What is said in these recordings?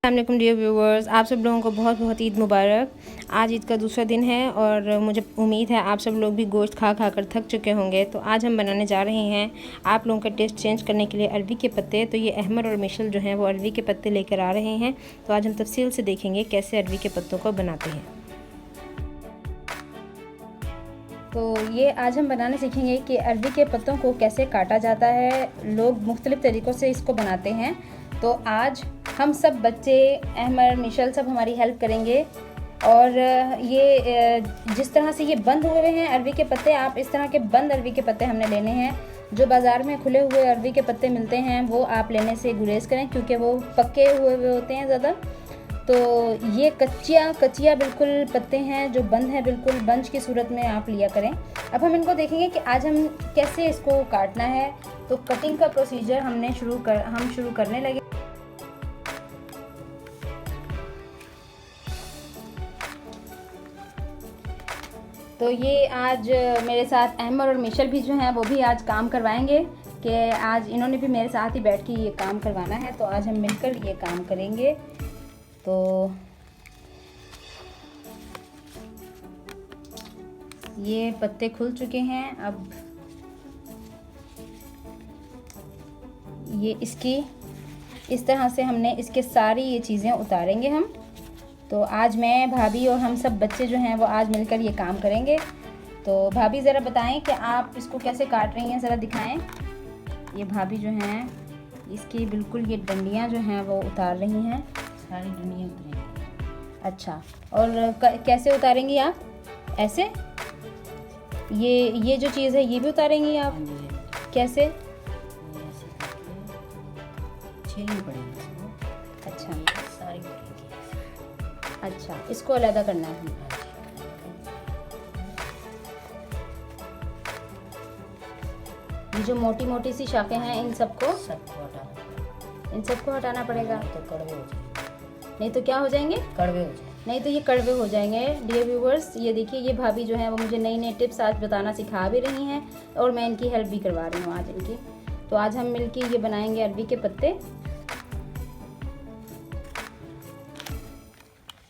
अस्सलाम dear viewers, आप सब लोगों को बहुत बहुत ईद मुबारक। आज ईद का दूसरा दिन है और मुझे उम्मीद है आप सब लोग भी गोश्त खा खा कर थक चुके होंगे। तो आज हम बनाने जा रहे हैं आप लोगों का टेस्ट चेंज करने के लिए अरवी के पत्ते। तो ये अहमद और मिशल जो हैं वो अरवी के पत्ते लेकर आ रहे हैं। तो आज हम तफसील से देखेंगे कैसे अरवी के पत्तों को बनाते हैं। तो ये आज हम बनाने सीखेंगे कि अरवी के पत्तों को कैसे काटा जाता है। लोग मुख्तलिफ़ तरीक़ों से इसको बनाते हैं। तो आज हम सब बच्चे, अहमद, मिशल सब हमारी हेल्प करेंगे। और ये जिस तरह से ये बंद हुए हैं अरवी के पत्ते, आप इस तरह के बंद अरवी के पत्ते हमने लेने हैं। जो बाज़ार में खुले हुए अरवी के पत्ते मिलते हैं वो आप लेने से गुरेज करें, क्योंकि वो पके हुए होते हैं ज़्यादा। तो ये कच्चिया बिल्कुल पत्ते हैं जो बंद हैं, बिल्कुल बंच की सूरत में आप लिया करें। अब हम इनको देखेंगे कि आज हम कैसे इसको काटना है। तो कटिंग का प्रोसीजर हम शुरू करने लगे। तो ये आज मेरे साथ अहमद और मिशल भी जो हैं वो भी आज काम करवाएंगे कि आज इन्होंने भी मेरे साथ ही बैठ के ये काम करवाना है। तो आज हम मिलकर ये काम करेंगे। तो ये पत्ते खुल चुके हैं। अब ये इसकी इस तरह से हमने इसके सारी ये चीज़ें उतारेंगे हम। तो आज मैं, भाभी और हम सब बच्चे जो हैं वो आज मिलकर ये काम करेंगे। तो भाभी ज़रा बताएं कि आप इसको कैसे काट रही हैं, ज़रा दिखाएं। ये भाभी जो हैं इसकी बिल्कुल ये डंडियां जो हैं वो उतार रही हैं, सारी डंडियां उतारेंगी। अच्छा, और कैसे उतारेंगी आप? ऐसे ये जो चीज़ है ये भी उतारेंगी आप? कैसे? छीलनी पड़ेगी इसको। अच्छा, सारी अच्छा, इसको अलग करना है। ये जो मोटी मोटी सी शाखें हैं इन सबको हटाना पड़ेगा। तो कड़वे हो जाएंगे। नहीं तो क्या हो जाएंगे? कड़वे हो जाएंगे। नहीं तो ये कड़वे हो जाएंगे। डियर व्यूवर्स, ये देखिए, ये भाभी जो है वो मुझे नई नई टिप्स आज बताना सिखा भी रही हैं और मैं इनकी हेल्प भी करवा रही हूँ आज इनकी। तो आज हम मिलके ये बनाएंगे अरवी के पत्ते।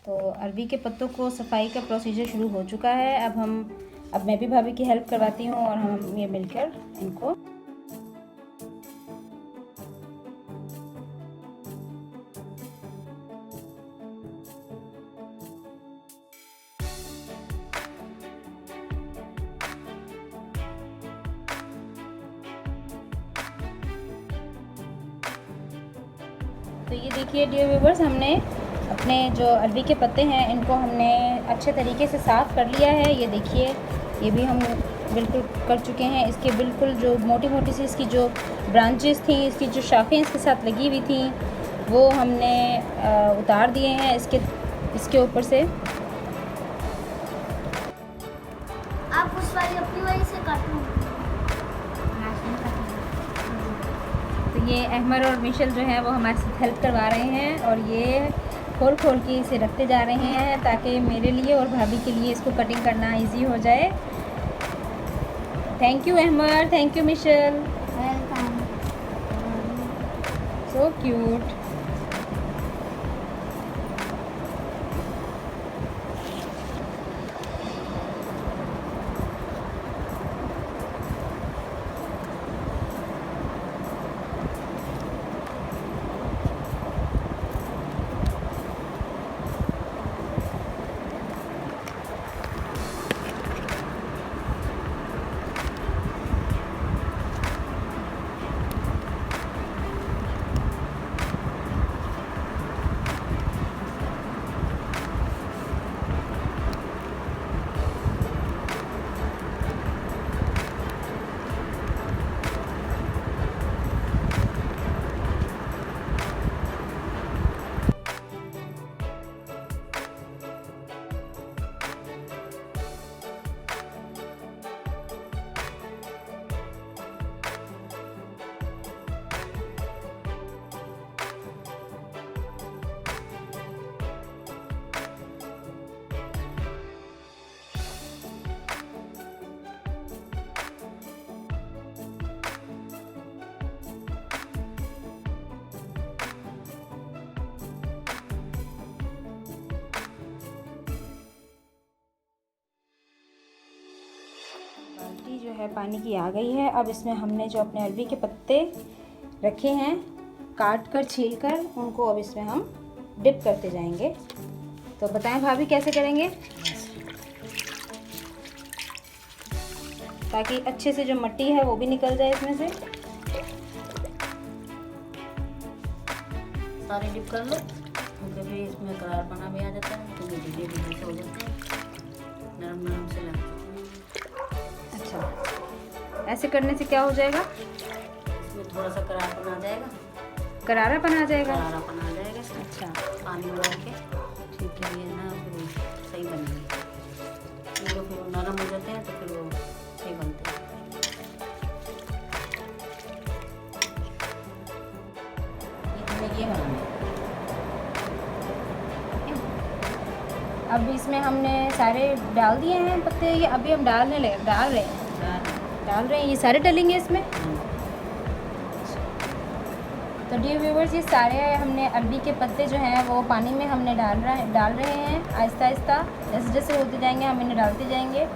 तो अरवी के पत्तों को सफाई का प्रोसीजर शुरू हो चुका है। अब मैं भी भाभी की हेल्प करवाती हूँ और हम ये मिलकर इनको तो ये देखिए डियर व्यूवर्स, हमने अपने जो अरवी के पत्ते हैं इनको हमने अच्छे तरीके से साफ़ कर लिया है। ये देखिए, ये भी हम बिल्कुल कर चुके हैं। इसके बिल्कुल जो मोटी मोटी सी इसकी जो ब्रांचेस थी, इसकी जो शाखें इसके साथ लगी हुई थी, वो हमने उतार दिए हैं इसके ऊपर से। आप उस वाली अपनी वाली से काटो। तो ये अहमद और मिशल जो है वो हमारे साथ हेल्प करवा रहे हैं और ये खोल के इसे रखते जा रहे हैं ताकि मेरे लिए और भाभी के लिए इसको कटिंग करना इजी हो जाए। Thank you Ahmad, thank you Michelle, welcome. So cute. है पानी की आ गई है। अब इसमें हमने जो अपने अरबी के पत्ते रखे हैं काट कर छील कर उनको अब इसमें हम डिप करते जाएंगे। तो बताएं भाभी कैसे करेंगे ताकि अच्छे से जो मिट्टी है वो भी निकल जाए इसमें से। सारे डिप कर लो क्योंकि फिर इसमें करारपना भी आ जाता है तो धीरे धीरे से हो जाते हैं, नरम नरम से लगता है। अच्छा, ऐसे करने से क्या हो जाएगा? इसमें थोड़ा सा करारपन आ जाएगा, करारापन आ जाएगा। करारापन आ जाएगा इसमें। अच्छा पानी उबाल के ठीक है, ये ना फिर सही बनेंगे। तो फिर वो नरम हो जाते हैं तो फिर वो सही बनते हैं। ये बनाना है। अब इसमें हमने सारे डाल दिए हैं पत्ते, ये अभी हम डाल रहे हैं, ये सारे डलेंगे इसमें। तो डियर व्यूवर्स, ये सारे हमने अरबी के पत्ते जो हैं वो पानी में हमने डाल रहे हैं आहिस्ता आहिस्ता। जैसे जैसे होते जाएंगे हम इन्हें डालते जाएंगे।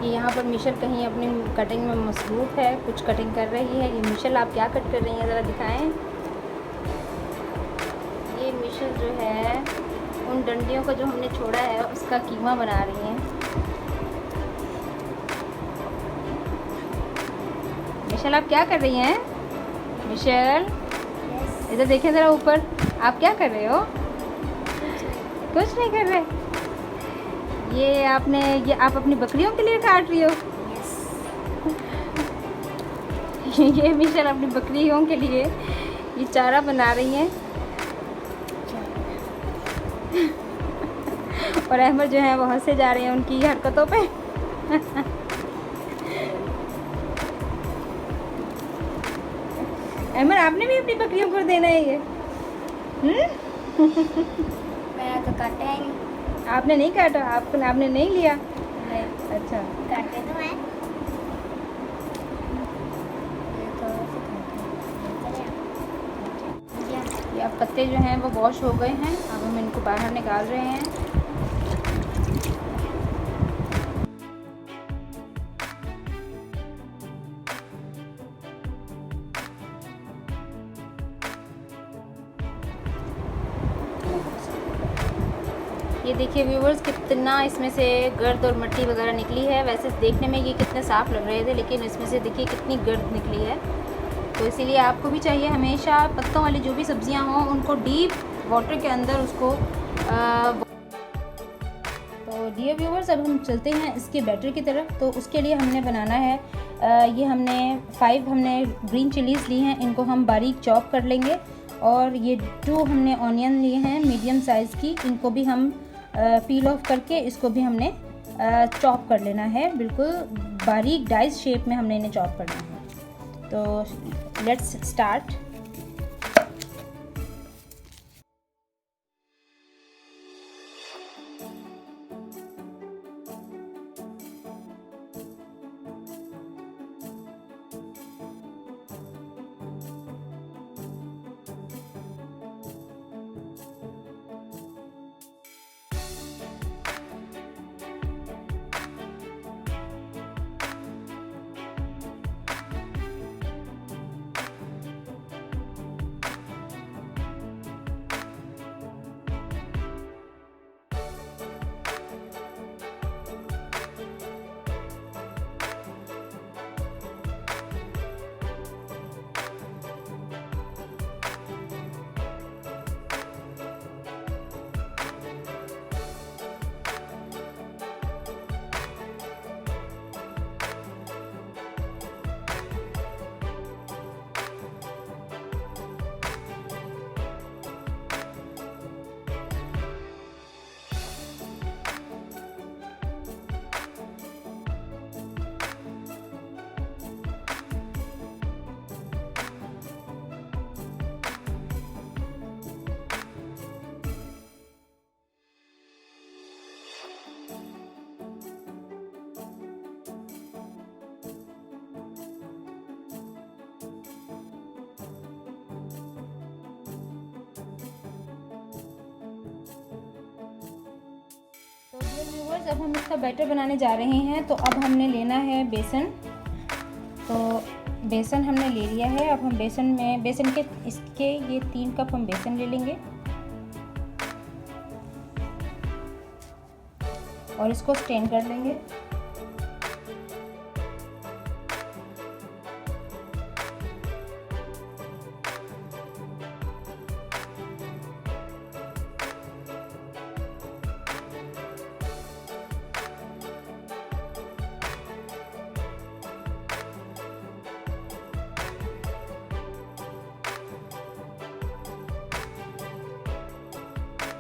ये यहाँ पर मिशल कहीं अपनी कटिंग में मसरूफ़ है, कुछ कटिंग कर रही है। ये मिशल आप क्या कट कर रही हैं ज़रा दिखाएं। ये मिशल जो है उन डंडियों का जो हमने छोड़ा है उसका कीमा बना रही हैं। मिशल आप क्या कर रही हैं? मिशल इधर देखें ज़रा ऊपर, आप क्या कर रहे हो? कुछ नहीं कर रहे। ये आप अपनी बकरियों के लिए काट रही हो? ये मिशल अपनी बकरियों के लिए ये चारा बना रही हैं। और अहमद जो है वो हंसे जा रहे हैं उनकी हरकतों पे। अहमद आपने भी अपनी बकरियों को देना है ये? मेरा तो काटा है नहीं। आपने नहीं काटा? आपने नहीं लिया? नहीं, अच्छा, काटे तो मैं ये अब पत्ते जो हैं वो वॉश हो गए हैं। अब हम इनको बाहर निकाल रहे हैं। ये देखिए व्यूवर्स, कितना इसमें से गर्द और मिट्टी वगैरह निकली है। वैसे देखने में ये कितने साफ़ लग रहे थे लेकिन इसमें से देखिए कितनी गर्द निकली है। तो इसीलिए आपको भी चाहिए हमेशा पत्तों वाली जो भी सब्जियां हों उनको डीप वाटर के अंदर उसको तो डियर व्यूवर्स, अब हम चलते हैं इसके बैटर की तरफ। तो उसके लिए हमने बनाना है ये हमने 5 ग्रीन चिलीज़ ली हैं, इनको हम बारीक चॉप कर लेंगे। और ये 2 हमने ऑनियन लिए हैं मीडियम साइज़ की, इनको भी हम पील ऑफ करके इसको भी हमने चॉप कर लेना है। बिल्कुल बारीक डाइस शेप में हमने इन्हें चॉप करना है। तो लेट्स स्टार्ट। व्यूवर्स, अब हम इसका बैटर बनाने जा रहे हैं। तो अब हमने लेना है बेसन। तो बेसन हमने ले लिया है। अब हम बेसन के इसके ये 3 कप हम बेसन ले लेंगे और इसको स्ट्रेन कर लेंगे।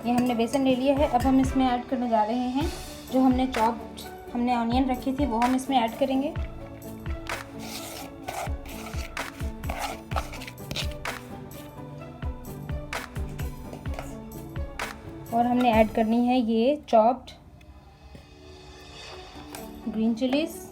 ये हमने बेसन ले लिया है। अब हम इसमें ऐड करने जा रहे हैं जो हमने ऑनियन रखी थी, वो हम इसमें ऐड करेंगे। और हमने ऐड करनी है ये चॉप्ड ग्रीन चिलीज,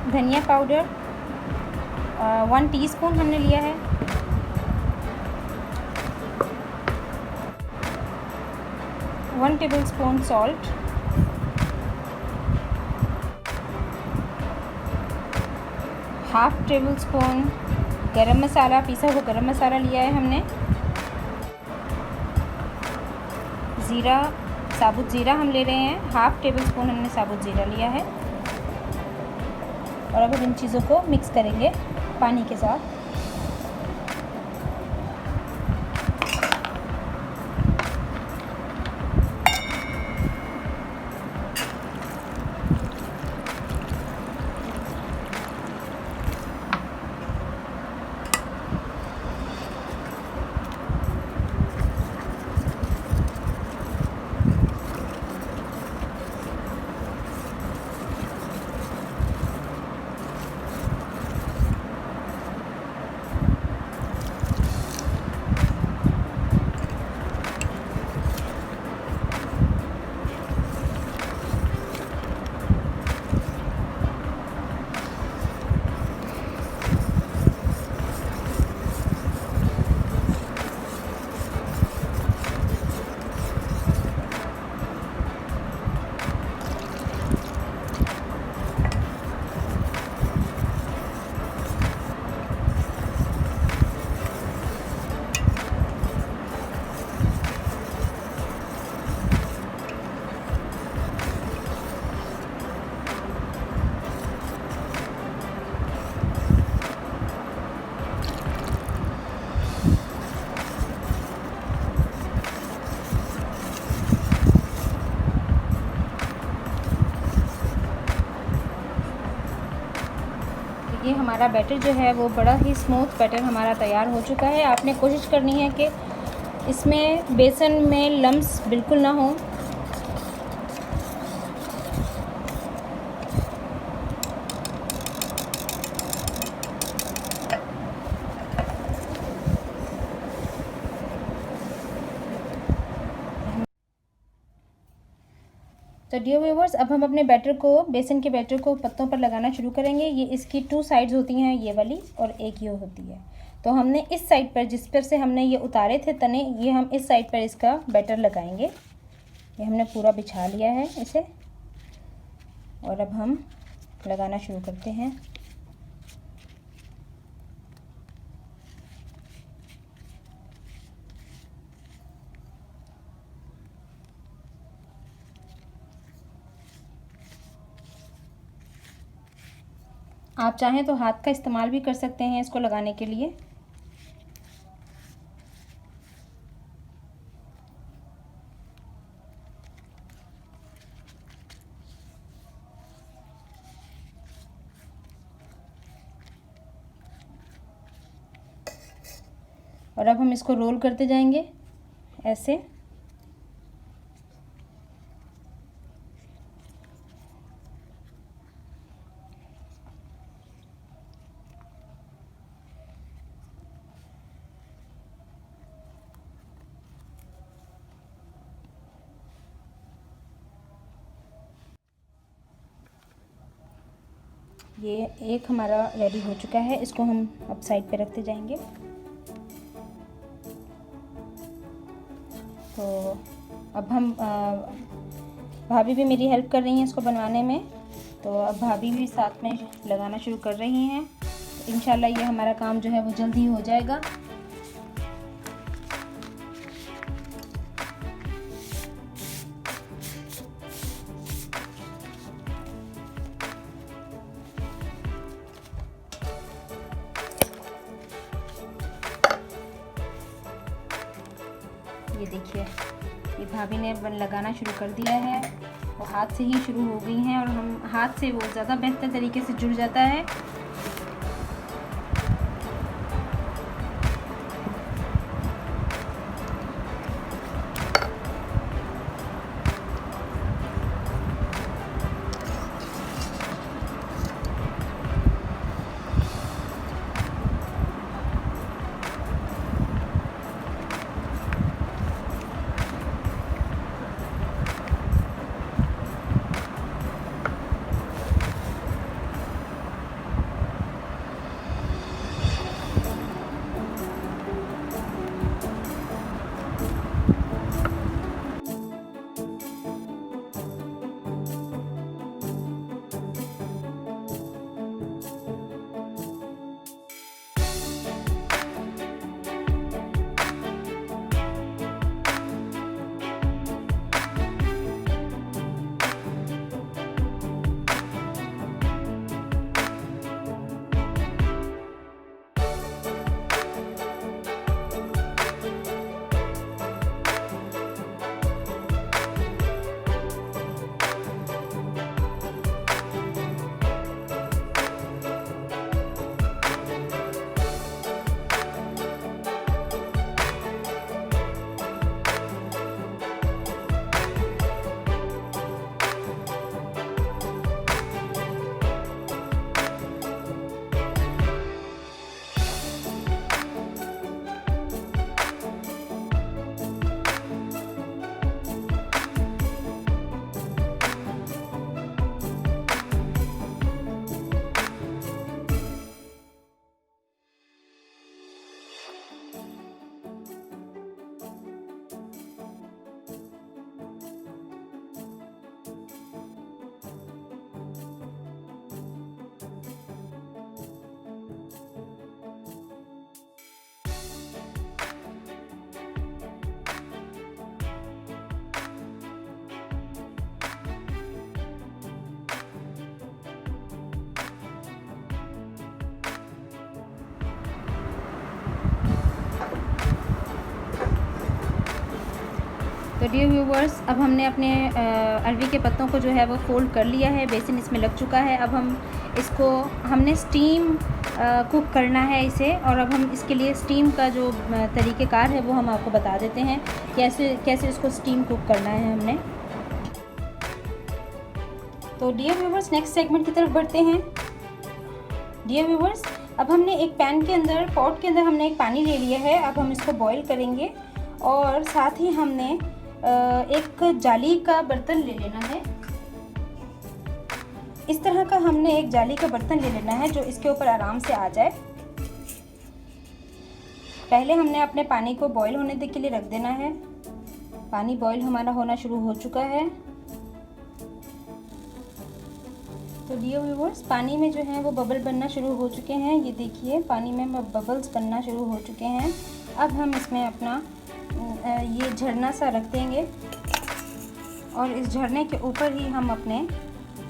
धनिया पाउडर 1 टीस्पून हमने लिया है। One tablespoon salt, half table spoon गरम मसाला, पिसा हुआ गरम मसाला लिया है हमने। ज़ीरा, साबुत ज़ीरा हम ले रहे हैं, हाफ टेबल स्पून हमने साबुत ज़ीरा लिया है। और अब हम इन चीज़ों को मिक्स करेंगे पानी के साथ। ये हमारा बैटर जो है वो बड़ा ही स्मूथ बैटर हमारा तैयार हो चुका है। आपने कोशिश करनी है कि इसमें बेसन में लम्स बिल्कुल ना हो। तो डियर व्यूवर्स, अब हम अपने बेसन के बैटर को पत्तों पर लगाना शुरू करेंगे। ये इसकी 2 साइड्स होती हैं, ये वाली और एक ये होती है। तो हमने इस साइड पर, जिस पर से हमने ये उतारे थे तने, ये हम इस साइड पर इसका बैटर लगाएंगे। ये हमने पूरा बिछा लिया है इसे और अब हम लगाना शुरू करते हैं। आप चाहें तो हाथ का इस्तेमाल भी कर सकते हैं इसको लगाने के लिए। और अब हम इसको रोल करते जाएंगे ऐसे। ये एक हमारा रेडी हो चुका है, इसको हम अब साइड पे रखते जाएंगे। तो अब हम भाभी भी मेरी हेल्प कर रही हैं इसको बनवाने में, तो अब भाभी भी साथ में लगाना शुरू कर रही हैं। तो इंशाल्लाह ये हमारा काम जो है वो जल्दी हो जाएगा। ये देखिए, ये भाभी ने लगाना शुरू कर दिया है। वो हाथ से ही शुरू हो गई हैं और हम हाथ से वो ज़्यादा बेहतर तरीके से जुड़ जाता है। तो डियर व्यूवर्स, अब हमने अपने अरवी के पत्तों को जो है वो फोल्ड कर लिया है। बेसिन इसमें लग चुका है। अब हम इसको हमने स्टीम कुक करना है इसे, और अब हम इसके लिए स्टीम का जो तरीक़ेकार है वो हम आपको बता देते हैं कैसे इसको स्टीम कुक करना है हमने। तो डियर व्यूवर्स, नेक्स्ट सेगमेंट की तरफ बढ़ते हैं। डियर व्यूवर्स, अब हमने एक पैन के अंदर, पॉट के अंदर हमने एक पानी ले लिया है। अब हम इसको बॉईल करेंगे और साथ ही हमने एक जाली का बर्तन ले लेना है। इस तरह का हमने एक जाली का बर्तन ले लेना है जो इसके ऊपर आराम से आ जाए। पहले हमने अपने पानी को बॉईल होने के लिए रख देना है। पानी बॉईल हमारा होना शुरू हो चुका है। तो डियर व्यूअर्स, पानी में जो है वो बबल बनना शुरू हो चुके हैं। ये देखिए, पानी में बबल्स बनना शुरू हो चुके हैं। अब हम इसमें अपना ये झरना सा रख देंगे और इस झरने के ऊपर ही हम अपने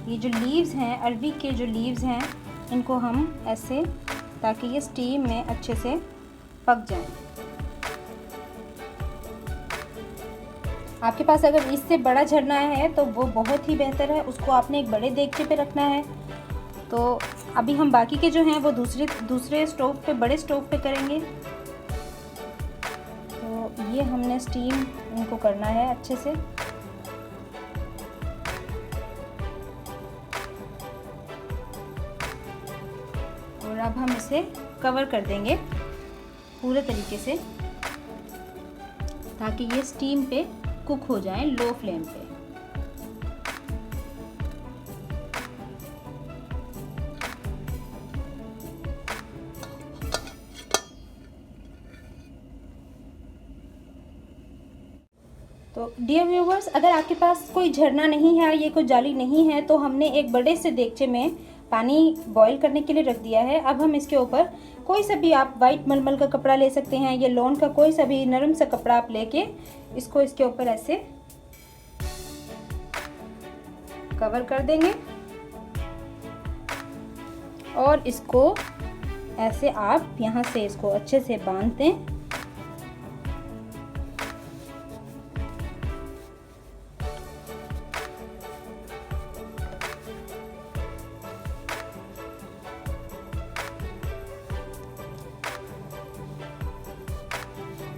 ये जो लीव्स हैं, अरवी के जो लीव्स हैं, इनको हम ऐसे, ताकि ये स्टीम में अच्छे से पक जाएं। आपके पास अगर इससे बड़ा झरना है तो वो बहुत ही बेहतर है, उसको आपने एक बड़े देगचे पे रखना है। तो अभी हम बाकी के जो हैं वो दूसरे स्टोव पे, बड़े स्टोव पे करेंगे। तो ये हमने स्टीम इनको करना है अच्छे से। और अब हम इसे कवर कर देंगे पूरे तरीके से, ताकि ये स्टीम पे कुक हो जाए लो फ्लेम पे। तो डियर व्यूवर्स, अगर आपके पास कोई झरना नहीं है, ये कोई जाली नहीं है, तो हमने एक बड़े से देगचे में पानी बॉईल करने के लिए रख दिया है। अब हम इसके ऊपर कोई सा भी, आप वाइट मलमल का कपड़ा ले सकते हैं, ये लॉन का कोई सा भी नरम सा कपड़ा आप लेके इसको इसके ऊपर ऐसे कवर कर देंगे और इसको ऐसे आप यहाँ से इसको अच्छे से बांध दें।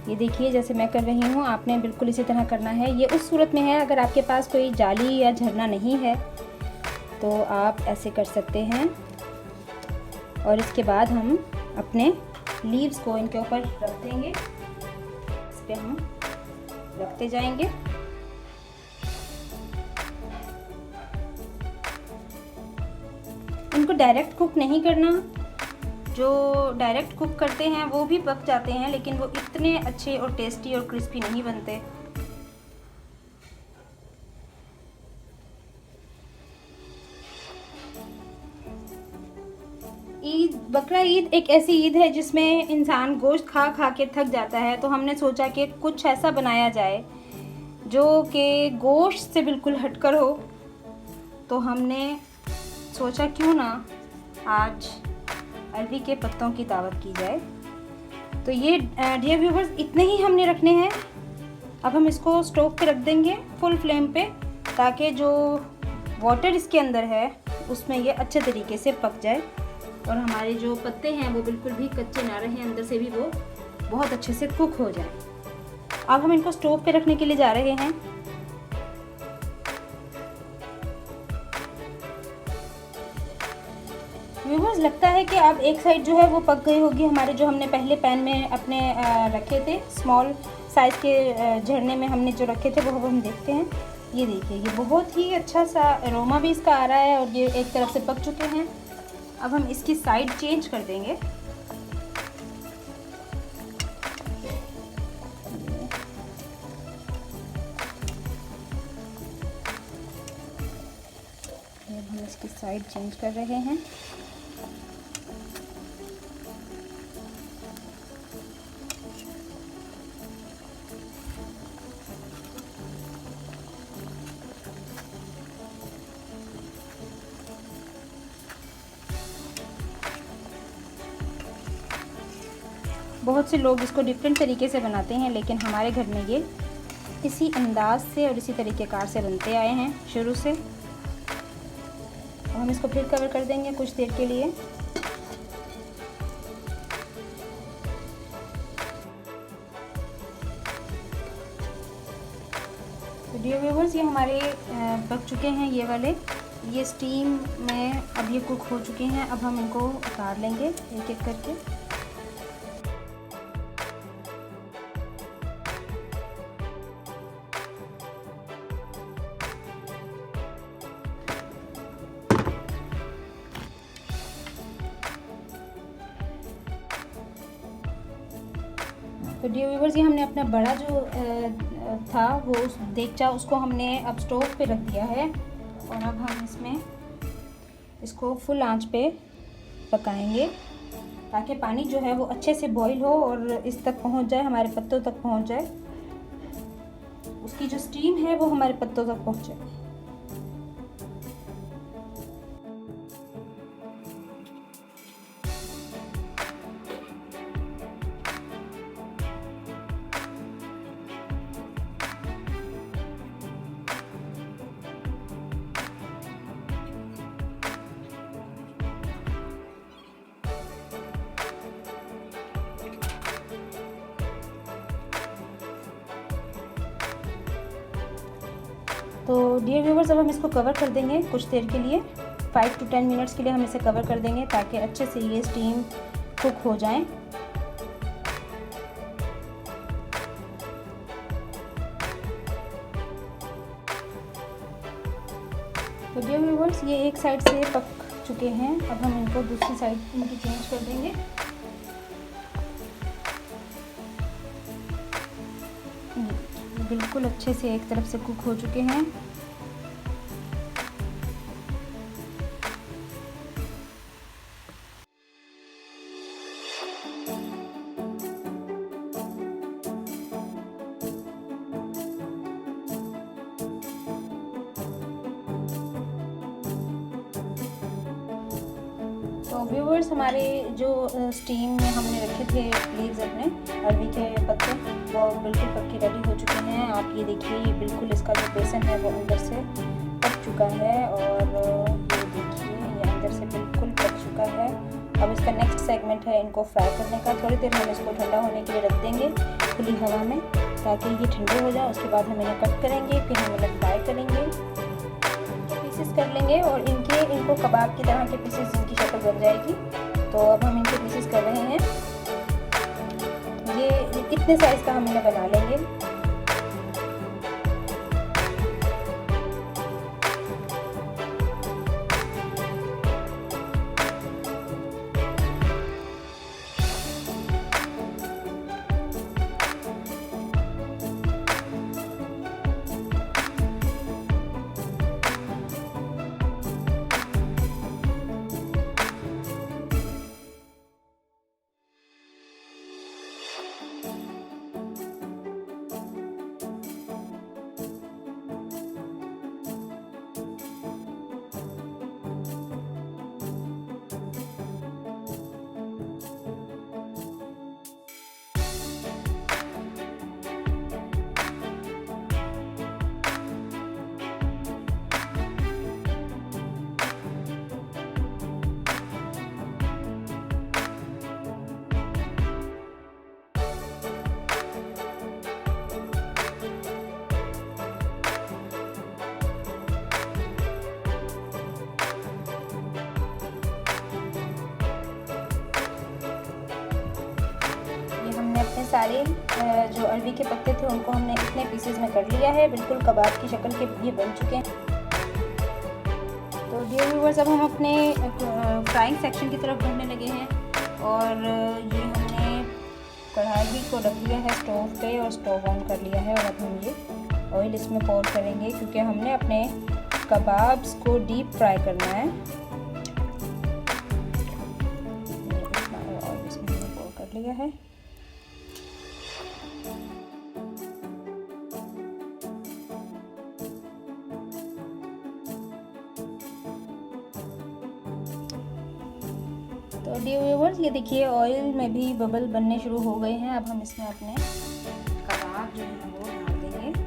ये देखिए जैसे मैं कर रही हूँ, आपने बिल्कुल इसी तरह करना है। ये उस सूरत में है अगर आपके पास कोई जाली या झरना नहीं है तो आप ऐसे कर सकते हैं। और इसके बाद हम अपने लीव्स को इनके ऊपर रख देंगे, इस पे हम रखते जाएंगे। इनको डायरेक्ट कुक नहीं करना, जो डायरेक्ट कुक करते हैं वो भी पक जाते हैं लेकिन वो इतने अच्छे और टेस्टी और क्रिस्पी नहीं बनते। बकरा ईद एक ऐसी ईद है जिसमें इंसान गोश्त खा खा के थक जाता है, तो हमने सोचा कि कुछ ऐसा बनाया जाए जो कि गोश्त से बिल्कुल हटकर हो। तो हमने सोचा क्यों ना आज अरबी के पत्तों की दावत की जाए। तो ये डियर व्यूवर्स इतने ही हमने रखने हैं। अब हम इसको स्टोव पे रख देंगे फुल फ्लेम पे, ताकि जो वाटर इसके अंदर है उसमें ये अच्छे तरीके से पक जाए और हमारे जो पत्ते हैं वो बिल्कुल भी कच्चे ना रहें, अंदर से भी वो बहुत अच्छे से कुक हो जाए। अब हम इनको स्टोव पे रखने के लिए जा रहे हैं। व्यूवर्स, लगता है कि अब एक साइड जो है वो पक गई होगी हमारे, जो हमने पहले पैन में अपने रखे थे, स्मॉल साइज़ के झरने में हमने जो रखे थे वो हम देखते हैं। ये देखिए, ये बहुत ही अच्छा सा अरोमा भी इसका आ रहा है और ये एक तरफ से पक चुके हैं। अब हम इसकी साइड चेंज कर देंगे। अब हम इसकी साइड चेंज कर रहे हैं। बहुत से लोग इसको डिफरेंट तरीके से बनाते हैं, लेकिन हमारे घर में ये इसी अंदाज से और इसी तरीक़ेकार से बनते आए हैं शुरू से। हम इसको फिर कवर कर देंगे कुछ देर के लिए। तो डियर व्यूवर्स, ये हमारे पक चुके हैं, ये वाले, ये स्टीम में अब ये कुक हो चुके हैं। अब हम इनको उतार लेंगे एक एक करके। तो डियर व्यूवर्स, ये हमने अपना बड़ा जो था वो उस देगचा, उसको हमने अब स्टोव पे रख दिया है और अब हम इसमें इसको फुल आंच पे पकाएंगे ताकि पानी जो है वो अच्छे से बॉईल हो और इस तक पहुंच जाए, हमारे पत्तों तक पहुंच जाए। उसकी जो स्टीम है वो हमारे पत्तों तक पहुंचे। तो डियर व्यूवर्स, अब हम इसको कवर कर देंगे कुछ देर के लिए, 5 to 10 मिनट्स के लिए हम इसे कवर कर देंगे ताकि अच्छे से ये स्टीम कुक हो जाए। तो डियर व्यूवर्स, ये एक साइड से पक चुके हैं। अब हम इनको दूसरी साइड इनकी चेंज कर देंगे। बिल्कुल अच्छे से एक तरफ से कुक हो चुके हैं। तो व्यूवर्स, हमारे जो स्टीम में हमने रखे थे लीव्स अपने अरवी के पत्ते, वो बिल्कुल पक्के रेडी हो चुके हैं। आप ये देखिए, ये बिल्कुल इसका जो बेसन है वो अंदर से पक चुका है, और ये देखिए ये अंदर से बिल्कुल पक चुका है। अब इसका नेक्स्ट सेगमेंट है इनको फ्राई करने का। थोड़ी देर हम इसको ठंडा होने के लिए रख देंगे खुली हवा में, ताकि ये ठंडे हो जाए। उसके बाद हम इन्हें कट करेंगे, फिर हम इन्हें फ्राई करेंगे, पीसेस कर लेंगे, और इनको कबाब की तरह के पीसेस, इनकी शक्ल बन जाएगी। तो अब हम इनके पीसेस कर रहे हैं। ये कितने साइज़ का हम इन्हें बना लेंगे। अपने सारे जो अरवी के पत्ते थे उनको हमने इतने पीसेस में कर लिया है, बिल्कुल कबाब की शक्ल के ये बन चुके हैं। तो डियर व्यूअर्स, अब हम अपने फ्राइंग सेक्शन की तरफ बढ़ने लगे हैं, और ये हमने कढ़ाई को रख लिया है स्टोव पे और स्टोव ऑन कर लिया है, और अब हम ये ऑयल इसमें पोर करेंगे, क्योंकि हमने अपने कबाब्स को डीप फ्राई करना है। ऑयल इसमें पोर कर लिया है। तो डियर व्यूअर्स, ये देखिए ऑयल में भी बबल बनने शुरू हो गए हैं। अब हम इसमें अपने कबाब जो है वो डाल देंगे।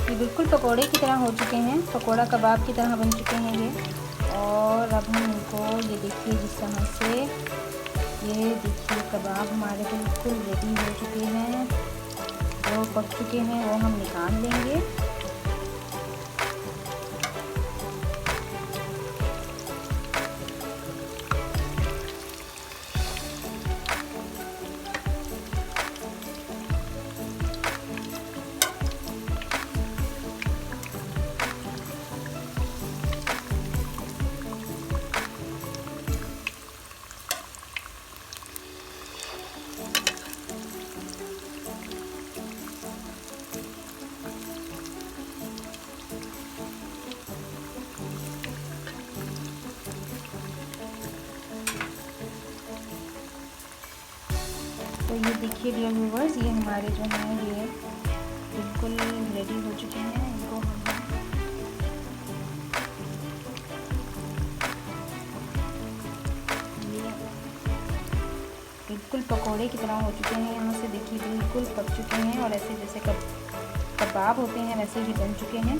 ये बिल्कुल पकोड़े की तरह हो चुके हैं, पकोड़ा कबाब की तरह बन चुके हैं ये। और अब हम इनको, ये देखिए जिस तरह से, ये देखिए कबाब हमारे बिल्कुल रेडी हो चुके हैं, वो पक चुके हैं, वो हम निकाल लेंगे। ये देखिए डियर व्यूवर्स, ये हमारे जो हैं ये बिल्कुल रेडी हो चुके हैं। इनको हम ये बिल्कुल पकोड़े की तरह हो चुके हैं। यहाँ से देखिए बिल्कुल पक चुके हैं और ऐसे जैसे कबाब होते हैं वैसे ही बन चुके हैं।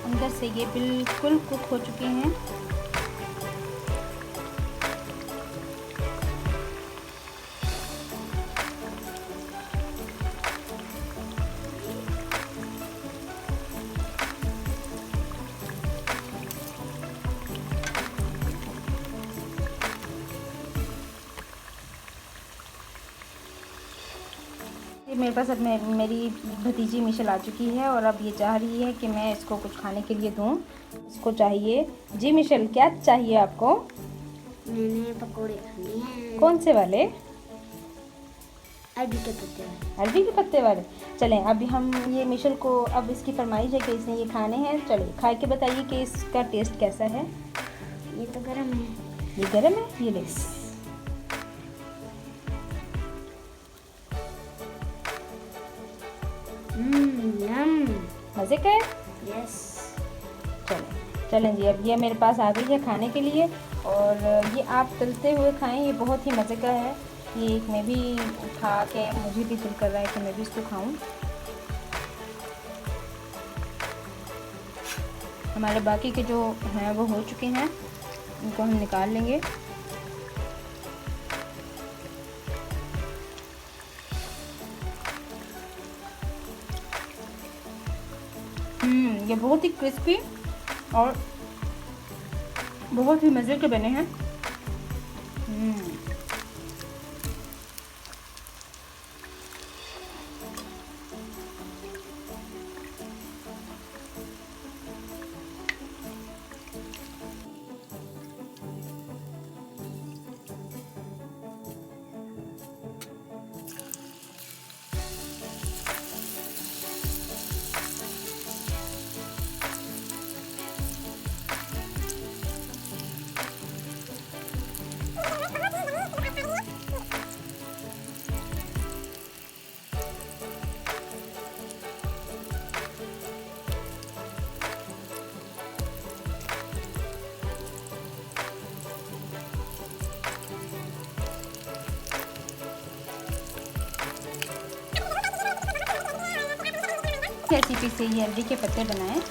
अंदर से ये बिल्कुल कुक हो चुके हैं। मेरे पास अब मेरी भतीजी मिशेल आ चुकी है और अब ये चाह रही है कि मैं इसको कुछ खाने के लिए दूं। इसको चाहिए। जी मिशेल, क्या चाहिए आपको? मैंने पकोड़े खाने हैं। कौन से वाले? अरबी के पत्ते वाले। अरबी के पत्ते वाले। चलें, अभी हम ये मिशेल को अब इसकी फरमाइश है कि इसने ये खाने हैं। चलिए खा के बताइए कि इसका टेस्ट कैसा है। ये तो गर्म है। ये गर्म है, ये ले। मज़े का है। यस। चलें जी, अब ये मेरे पास आ गई है खाने के लिए और ये आप तलते हुए खाएं, ये बहुत ही मज़े का है। ये एक मैं भी उठा के मुझे भी दिल कर रहा है कि मैं भी इसको खाऊं। हमारे बाकी के जो हैं वो हो चुके हैं, इनको हम निकाल लेंगे। ये बहुत ही क्रिस्पी और बहुत ही मज़े के बने हैं। रेसिपी से ये अरबी के पत्ते बनाएं।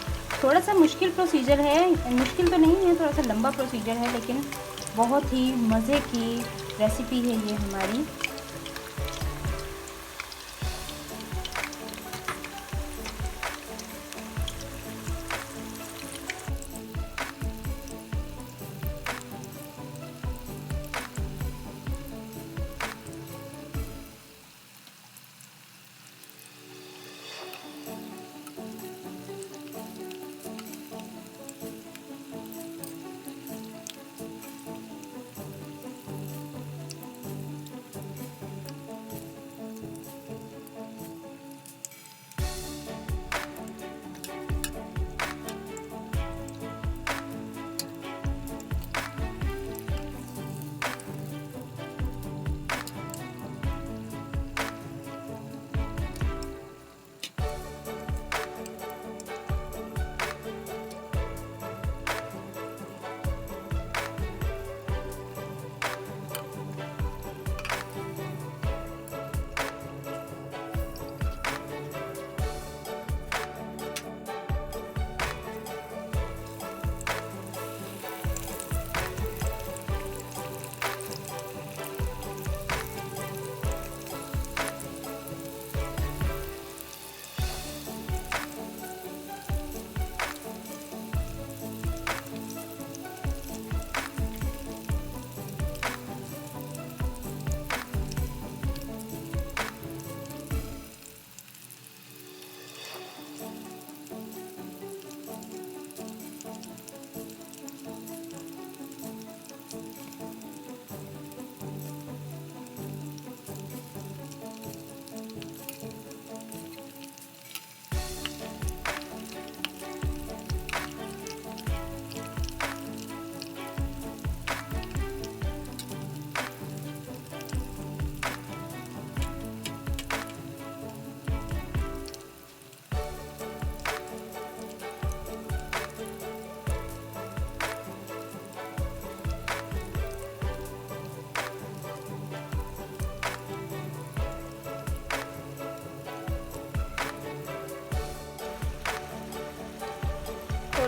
थोड़ा सा मुश्किल प्रोसीजर है, मुश्किल तो नहीं है, थोड़ा सा लंबा प्रोसीजर है, लेकिन बहुत ही मज़े की रेसिपी है ये हमारी।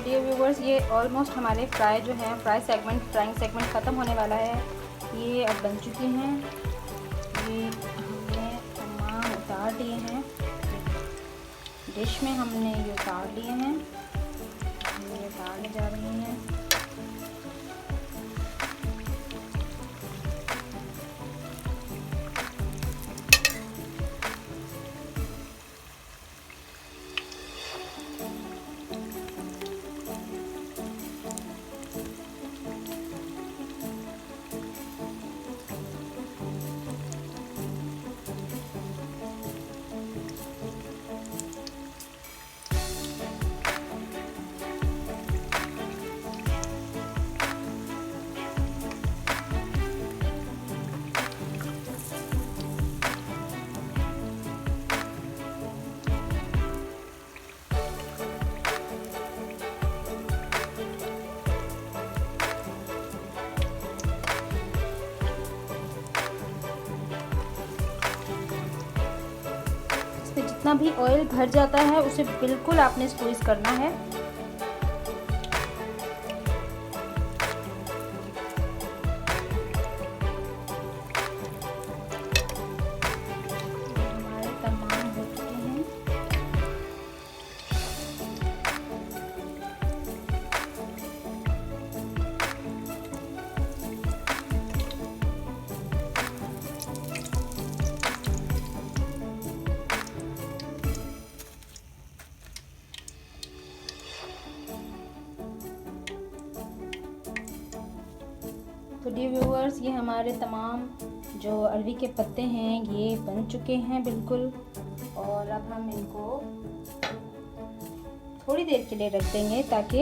डियर व्यूवर्स, ये ऑलमोस्ट हमारे फ्राइंग सेगमेंट ख़त्म होने वाला है। ये अब बन चुके हैं। ये हमने तमाम उतार लिए हैं, डिश में हमने ये उतार लिए हैं। ये उतारने जा रही हैं। जितना भी ऑयल भर जाता है उसे बिल्कुल आपने स्क्वीज़ करना है। हमारे तमाम हो चुके हैं। तो डियर व्यूअर्स, ये हमारे तमाम जो अरवी के पत्ते हैं ये बन चुके हैं बिल्कुल। और अब हम इनको थोड़ी देर के लिए रख देंगे ताकि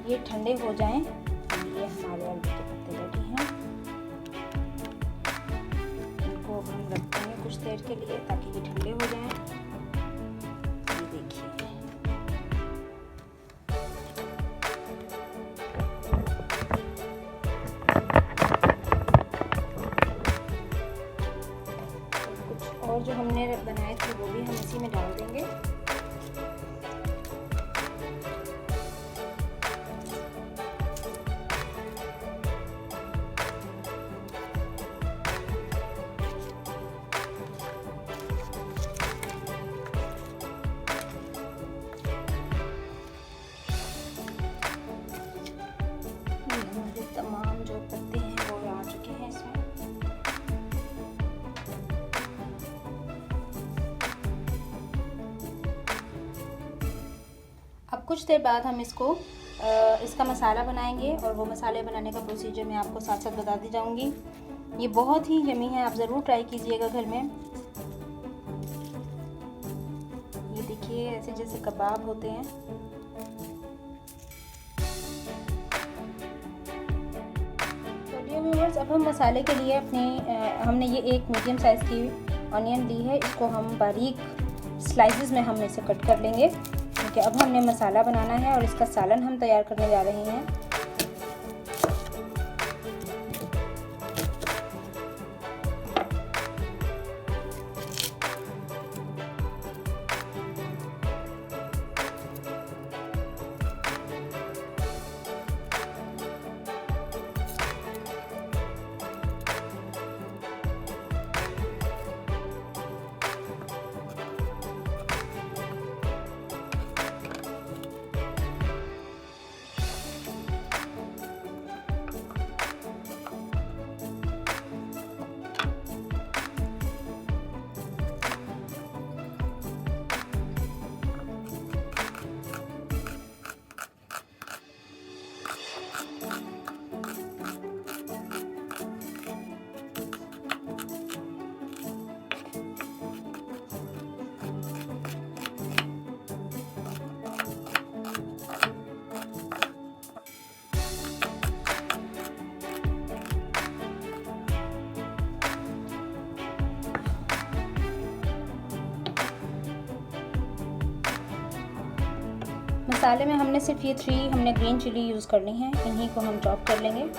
ये ठंडे हो जाएं। ये हमारे अरवी के पत्ते रेडी हैं। इनको हम रख देंगे कुछ देर के लिए ताकि ये ठंडे हो जाएं। ये देखिए, और जो हमने बनाए थे वो भी हम इसी में डाल देंगे। हमारे तमाम जो पत्ते हैं वो आ चुके हैं इसमें। अब कुछ देर बाद हम इसका मसाला बनाएंगे और वो मसाले बनाने का प्रोसीजर मैं आपको साथ साथ बताती जाऊंगी। ये बहुत ही यमी है, आप ज़रूर ट्राई कीजिएगा घर में। ये देखिए, ऐसे जैसे कबाब होते हैं। तो डियर व्यूअर्स, अब हम मसाले के लिए हमने ये एक मीडियम साइज़ की ऑनियन ली है। इसको हम बारीक स्लाइसेस में हम इसे कट कर लेंगे। क्योंकि अब हमने मसाला बनाना है और इसका सालन हम तैयार करने जा रहे हैं। मसाले में हमने सिर्फ ये 3 हमने ग्रीन चिली यूज़ करनी है। इन्हीं को हम चॉप कर लेंगे।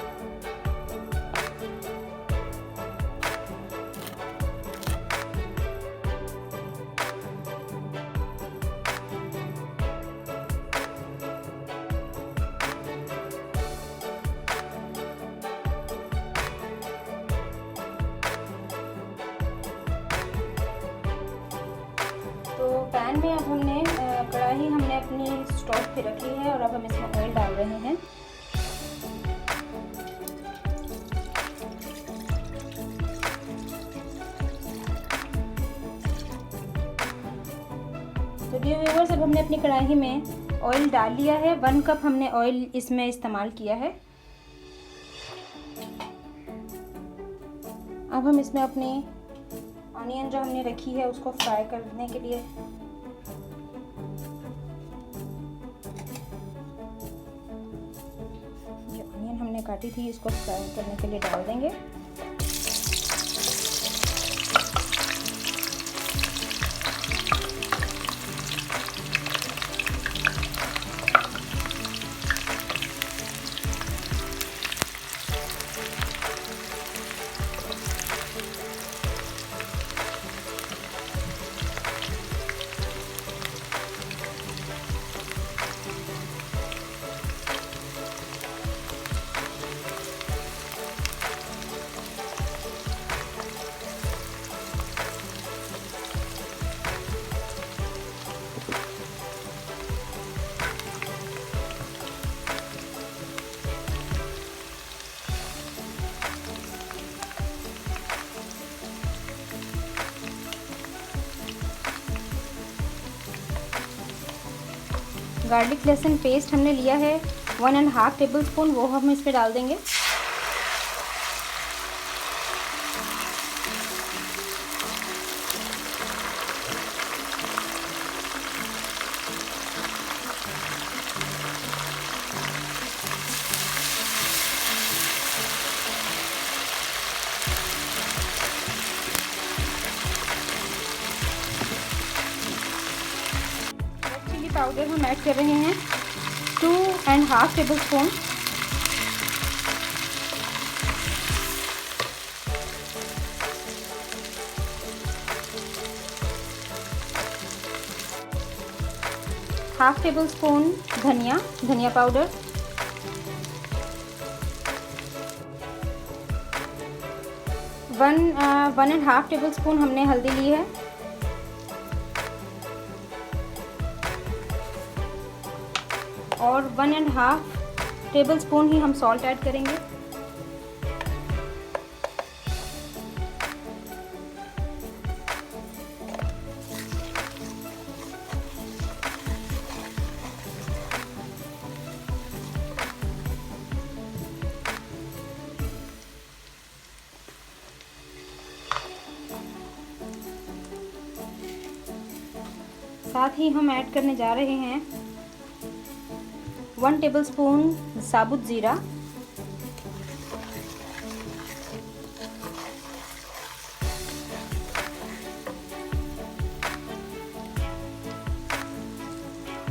पैन में अब हमने कढ़ाई हमने अपनी स्टोव पे रखी है और अब हम इसमें ऑयल डाल रहे हैं। तो डियर व्यूअर्स, अब हमने अपनी कढ़ाई में ऑयल डाल लिया है। 1 कप हमने ऑयल इसमें इस्तेमाल किया है। अब हम इसमें अपनी ऑनियन जो हमने रखी है उसको फ्राई करने के लिए जो ऑनियन हमने काटी थी इसको फ्राई करने के लिए डाल देंगे। गार्लिक लहसुन पेस्ट हमने लिया है 1.5 टेबलस्पून, वो हम इसमें डाल देंगे। पाउडर हम ऐड कर रहे हैं 2.5 टेबलस्पून। हाफ टेबलस्पून धनिया पाउडर, 1.5 टेबलस्पून हमने हल्दी ली है, और 1.5 टेबलस्पून ही हम सॉल्ट ऐड करेंगे। साथ ही हम ऐड करने जा रहे हैं 1 टेबलस्पून साबुत ज़ीरा,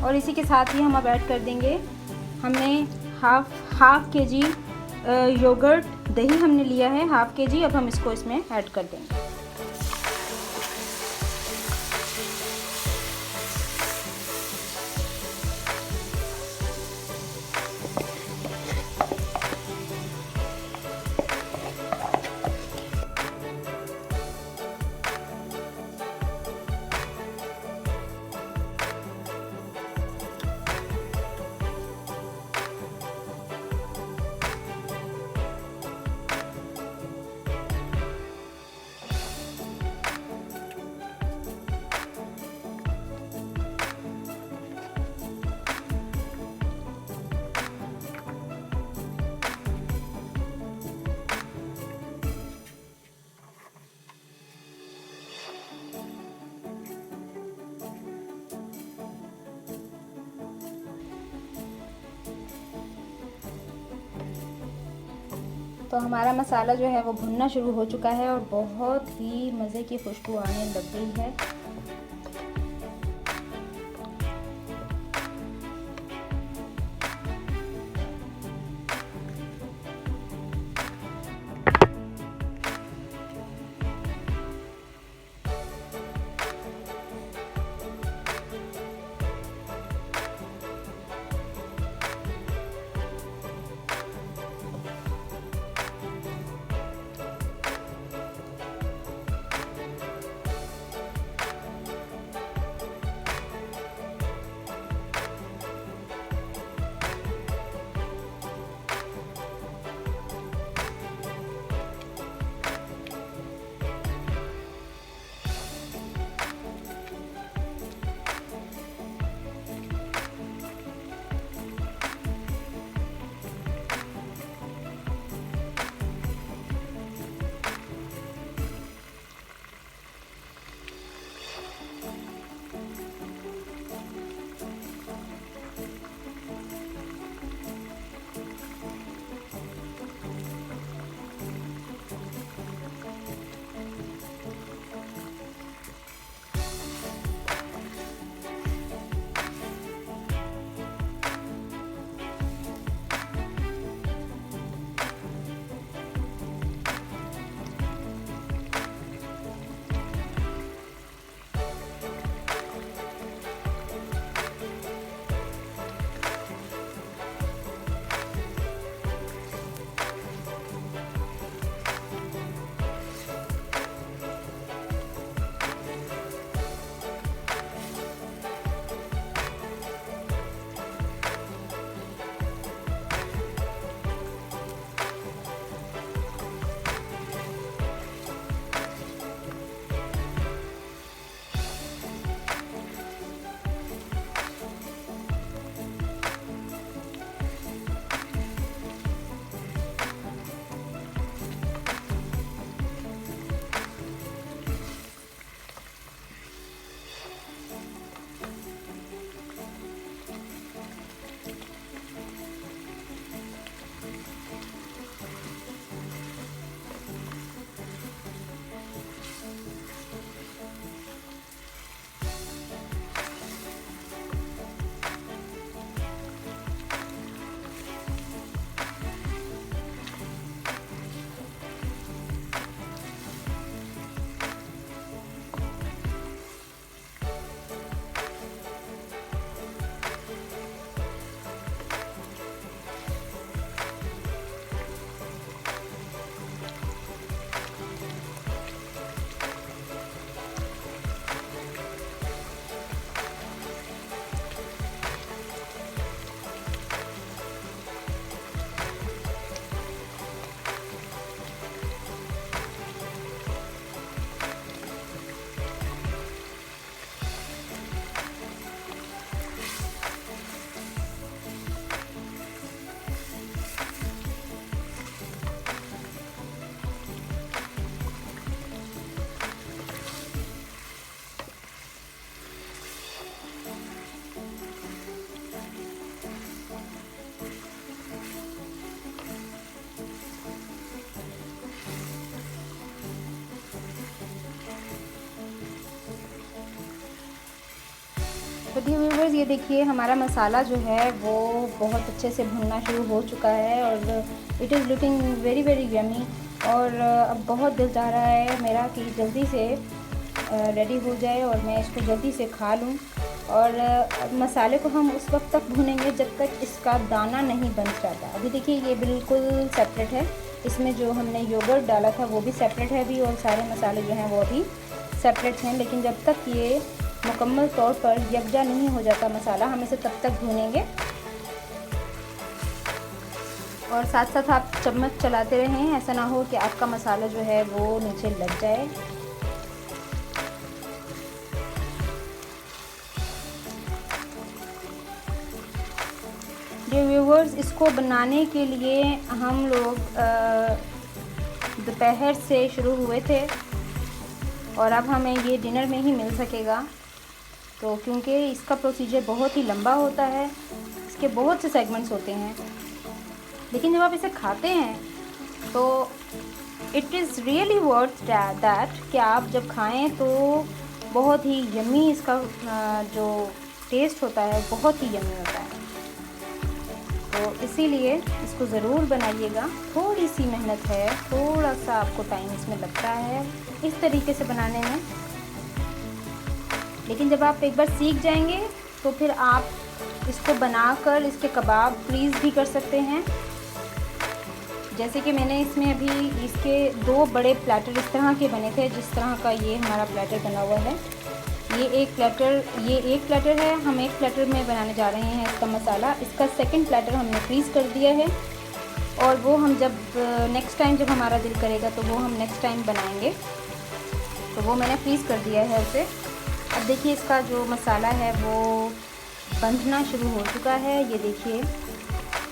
और इसी के साथ ही हम अब ऐड कर देंगे, हमने हाफ के जी योगर्ट दही हमने लिया है, हाफ के जी। अब हम इसको इसमें ऐड कर देंगे। तो हमारा मसाला जो है वो भुनना शुरू हो चुका है और बहुत ही मज़े की खुशबू आने लग गई है। तो डियर व्यूवर्स, ये देखिए हमारा मसाला जो है वो बहुत अच्छे से भुनना शुरू हो चुका है और it is looking very very yummy. और अब बहुत दिल चाह रहा है मेरा कि जल्दी से रेडी हो जाए और मैं इसको जल्दी से खा लूँ। और मसाले को हम उस वक्त तक भूनेंगे जब तक इसका दाना नहीं बन जाता। अभी देखिए ये बिल्कुल सेपरेट है, इसमें जो हमने योगर्ट डाला था वो भी सेपरेट है अभी, और सारे मसाले जो हैं वो भी सेपरेट हैं। लेकिन जब तक ये मुकम्मल तौर पर यकजा नहीं हो जाता मसाला, हम इसे तब तक भूनेंगे। और साथ साथ आप चम्मच चलाते रहें, ऐसा ना हो कि आपका मसाला जो है वो नीचे लग जाए। जो व्यूवर्स, इसको बनाने के लिए हम लोग दोपहर से शुरू हुए थे और अब हमें ये डिनर में ही मिल सकेगा। तो क्योंकि इसका प्रोसीजर बहुत ही लंबा होता है, इसके बहुत से सेगमेंट्स होते हैं, लेकिन जब आप इसे खाते हैं तो it is really worth that कि आप जब खाएं तो बहुत ही यमी इसका जो टेस्ट होता है बहुत ही यमी होता है। तो इसीलिए इसको ज़रूर बनाइएगा। थोड़ी सी मेहनत है, थोड़ा सा आपको टाइम इसमें लगता है इस तरीके से बनाने में, लेकिन जब आप एक बार सीख जाएंगे तो फिर आप इसको बनाकर इसके कबाब फ्रीज़ भी कर सकते हैं। जैसे कि मैंने इसमें अभी इसके 2 बड़े प्लेटर इस तरह के बने थे, जिस तरह का ये हमारा प्लेटर बना हुआ है। ये एक प्लेटर है, हम एक प्लेटर में बनाने जा रहे हैं इसका मसाला। इसका सेकंड प्लेटर हमने फ्रीज़ कर दिया है और वो हम जब नेक्स्ट टाइम जब हमारा दिल करेगा तो वो हम नेक्स्ट टाइम बनाएंगे। तो वो मैंने फ्रीज़ कर दिया है उसे। अब देखिए इसका जो मसाला है वो बंधना शुरू हो चुका है। ये देखिए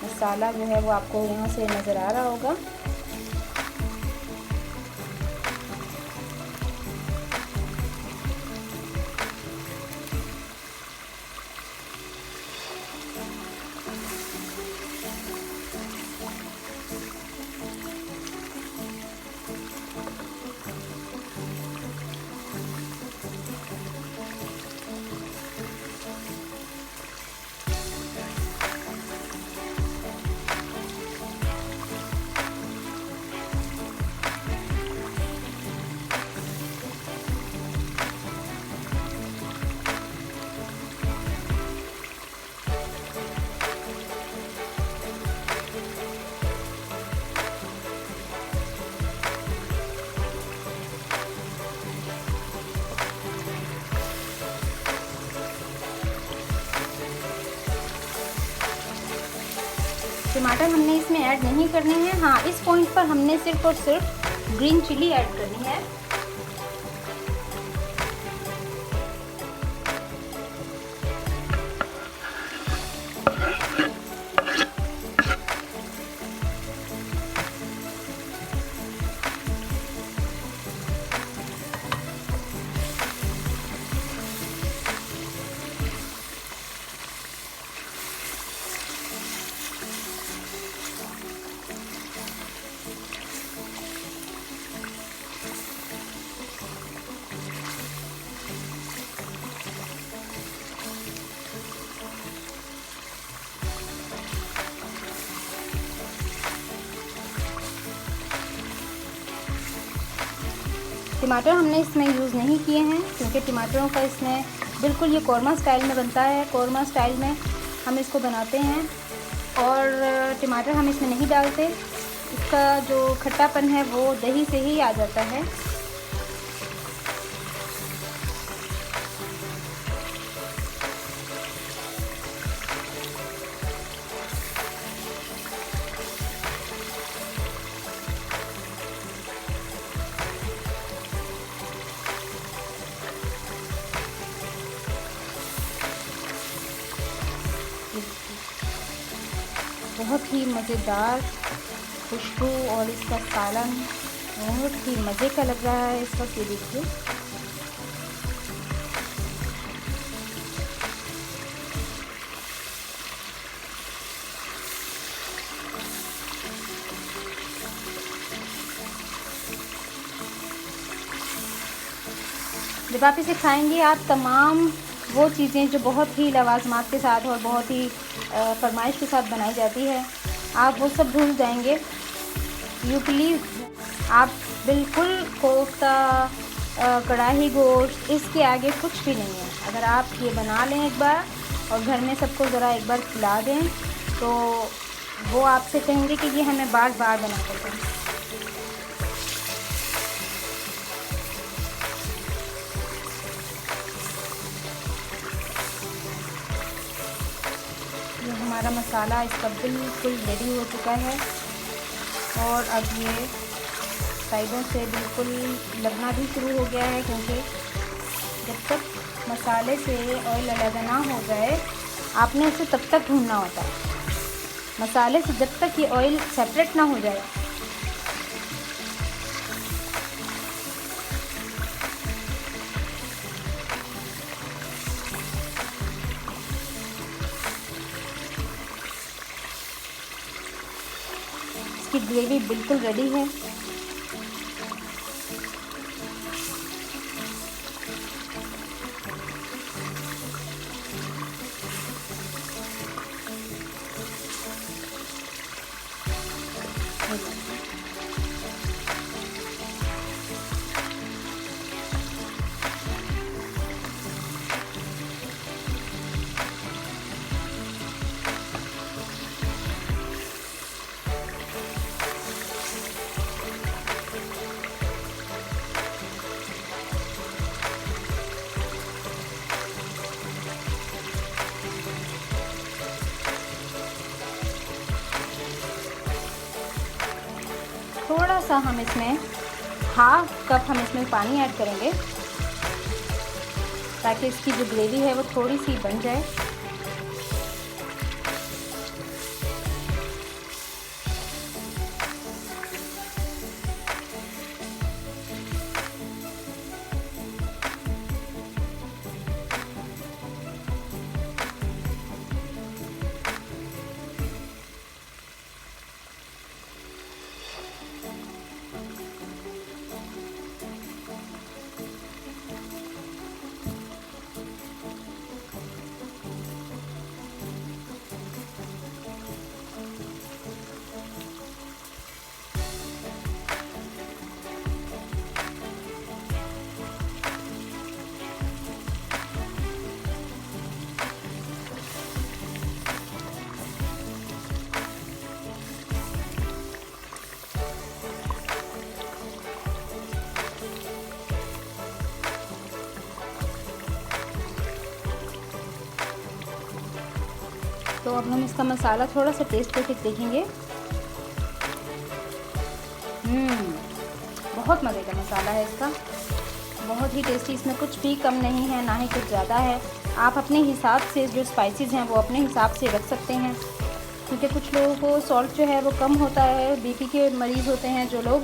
मसाला जो है वो आपको यहाँ से नज़र आ रहा होगा। टमाटर हमने इसमें ऐड नहीं करने हैं। हाँ, इस पॉइंट पर हमने सिर्फ और सिर्फ ग्रीन चिली ऐड करनी है। टमाटर हमने इसमें यूज़ नहीं किए हैं क्योंकि टमाटरों का इसमें बिल्कुल ये कौरमा स्टाइल में बनता है। कौरमा स्टाइल में हम इसको बनाते हैं और टमाटर हम इसमें नहीं डालते। इसका जो खट्टापन है वो दही से ही आ जाता है। बहुत ही मज़ेदार खुशबू और इसका सालन बहुत ही मज़े का लग रहा है इस वक्त। ये देखिए जब आप इसे खाएंगे आप तमाम वो चीज़ें जो बहुत ही लवाजमात के साथ और बहुत ही फरमाइश के साथ बनाई जाती है, आप वो सब भूल जाएंगे। यू प्लीज़ आप बिल्कुल कोफ्ता, कढ़ाई गोश्त, इसके आगे कुछ भी नहीं है। अगर आप ये बना लें एक बार और घर में सबको ज़रा एक बार खिला दें तो वो आपसे कहेंगे कि ये हमें बार बार बना कर दें। ये हमारा मसाला इसका बिल्कुल रेडी हो चुका है और अब ये साइडों से बिल्कुल लगना भी शुरू हो गया है, क्योंकि जब तक मसाले से ऑयल अलग ना हो जाए आपने इसे तब तक भूनना होता है। मसाले से जब तक ये ऑयल सेपरेट ना हो जाए इसकी ग्रेवी बिल्कुल रेडी है। थोड़ा सा हम इसमें हाफ कप हम इसमें पानी ऐड करेंगे ताकि इसकी जो ग्रेवी है वो थोड़ी सी बन जाए। तो अब हम इसका मसाला थोड़ा सा टेस्ट करके देखेंगे। बहुत मज़े का मसाला है इसका, बहुत ही टेस्टी। इसमें कुछ भी कम नहीं है, ना ही कुछ ज़्यादा है। आप अपने हिसाब से जो स्पाइसेस हैं वो अपने हिसाब से रख सकते हैं, क्योंकि कुछ लोगों को सॉल्ट जो है वो कम होता है। बीपी के मरीज़ होते हैं जो लोग,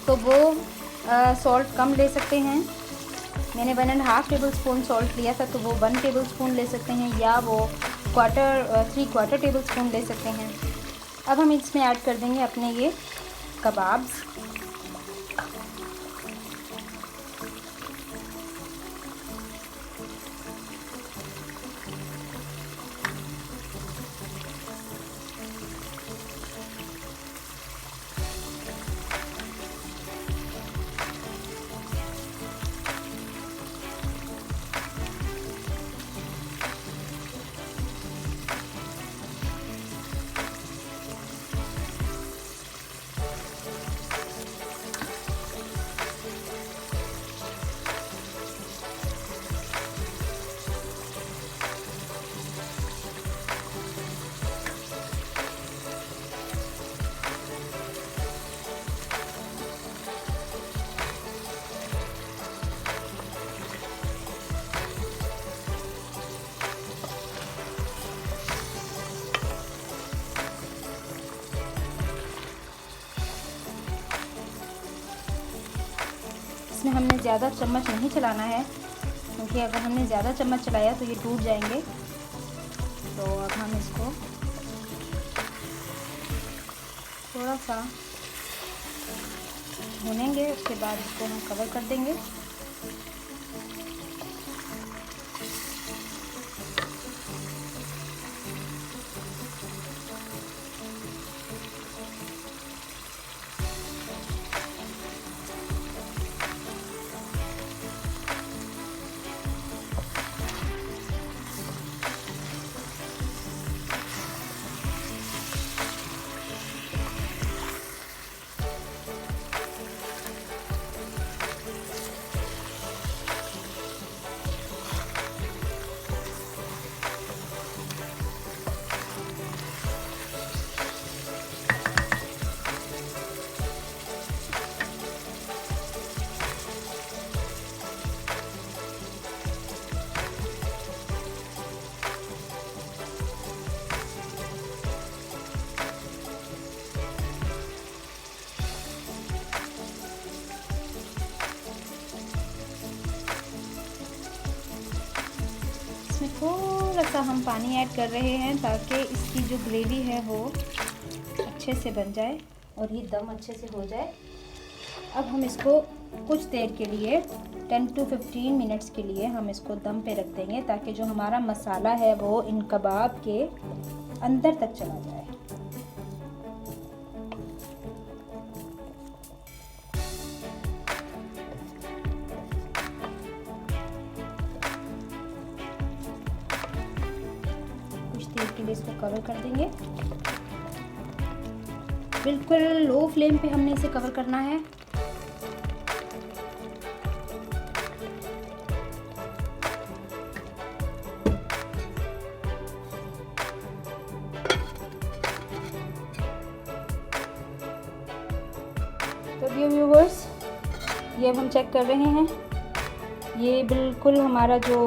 तो वो सॉल्ट कम ले सकते हैं। मैंने 1.5 टेबल स्पून सॉल्ट लिया था, तो वो 1 टेबल स्पून ले सकते हैं, या वो 3/4 टेबल स्पून ले सकते हैं। अब हम इसमें ऐड कर देंगे अपने ये कबाब्स। इसमें हमने ज़्यादा चम्मच नहीं चलाना है, क्योंकि अगर हमने ज़्यादा चम्मच चलाया तो ये टूट जाएंगे। तो अब हम इसको थोड़ा सा भूनेंगे, उसके बाद इसको हम कवर कर देंगे। सा हम पानी ऐड कर रहे हैं ताकि इसकी जो ग्रेवी है वो अच्छे से बन जाए और ये दम अच्छे से हो जाए। अब हम इसको कुछ देर के लिए 10 to 15 मिनट्स के लिए हम इसको दम पे रख देंगे ताकि जो हमारा मसाला है वो इन कबाब के अंदर तक चला जाए। कुछ देर के लिए इसको कवर कर देंगे। बिल्कुल लो फ्लेम पे हमने इसे कवर करना है। तो व्यूवर्स, ये अब हम चेक कर रहे हैं, ये बिल्कुल हमारा जो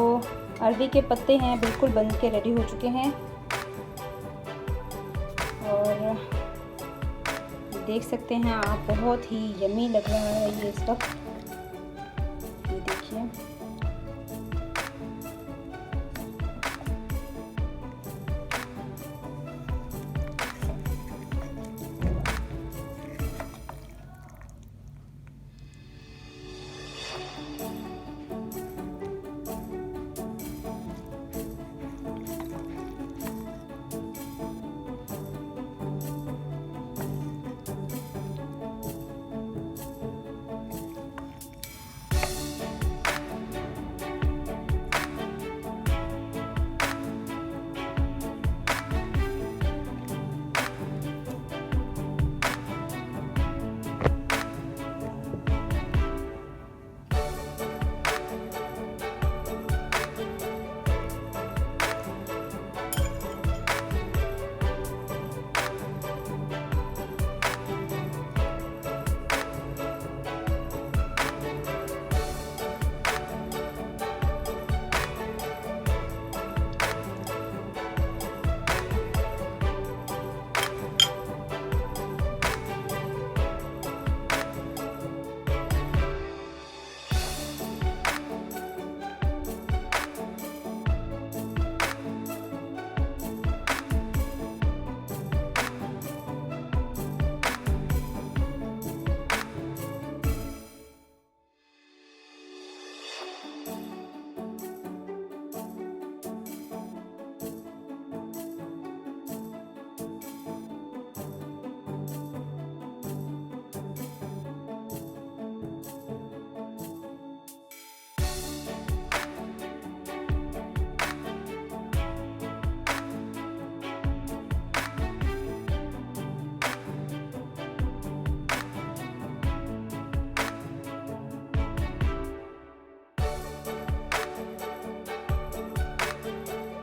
अरवी के पत्ते हैं बिल्कुल बन के रेडी हो चुके हैं। और देख सकते हैं आप, बहुत ही यम्मी लग रहा है ये स्टफ। ये देखिए।